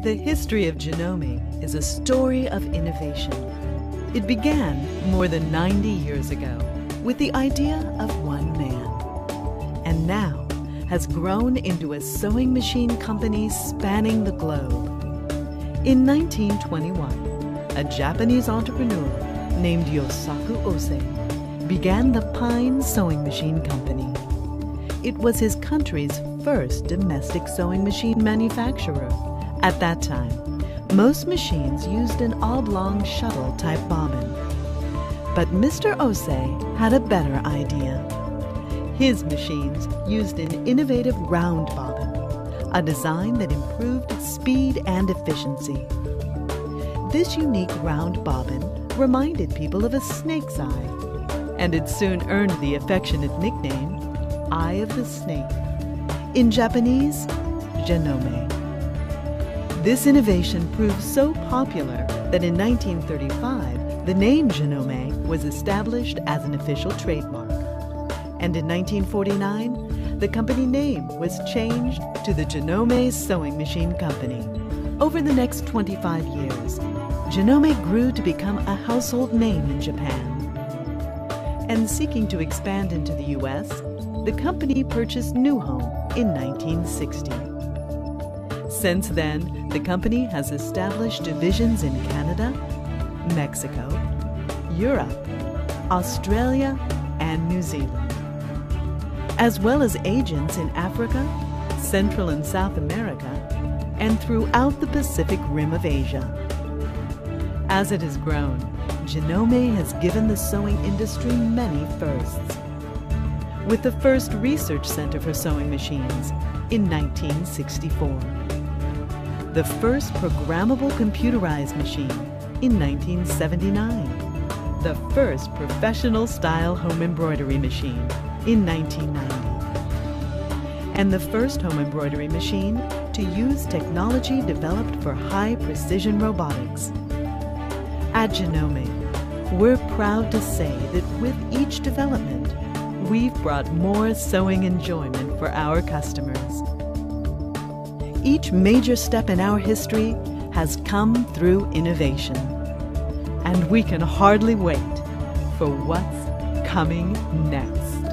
The history of Janome is a story of innovation. It began more than 90 years ago with the idea of one man, and now has grown into a sewing machine company spanning the globe. In 1921, a Japanese entrepreneur named Yosaku Ose began the Pine Sewing Machine Company. It was his country's first domestic sewing machine manufacturer. At that time, most machines used an oblong shuttle-type bobbin. But Mr. Ose had a better idea. His machines used an innovative round bobbin, a design that improved speed and efficiency. This unique round bobbin reminded people of a snake's eye, and it soon earned the affectionate nickname, Eye of the Snake. In Japanese, Janome. This innovation proved so popular that in 1935, the name Janome was established as an official trademark. And in 1949, the company name was changed to the Janome Sewing Machine Company. Over the next 25 years, Janome grew to become a household name in Japan. And seeking to expand into the U.S., the company purchased NewHome in 1960. Since then, the company has established divisions in Canada, Mexico, Europe, Australia, and New Zealand, as well as agents in Africa, Central and South America, and throughout the Pacific Rim of Asia. As it has grown, Janome has given the sewing industry many firsts. With the first research center for sewing machines in 1964. The first programmable computerized machine in 1979. The first professional-style home embroidery machine in 1990. And the first home embroidery machine to use technology developed for high-precision robotics. At Janome, we're proud to say that with each development, we've brought more sewing enjoyment for our customers. Each major step in our history has come through innovation, and we can hardly wait for what's coming next.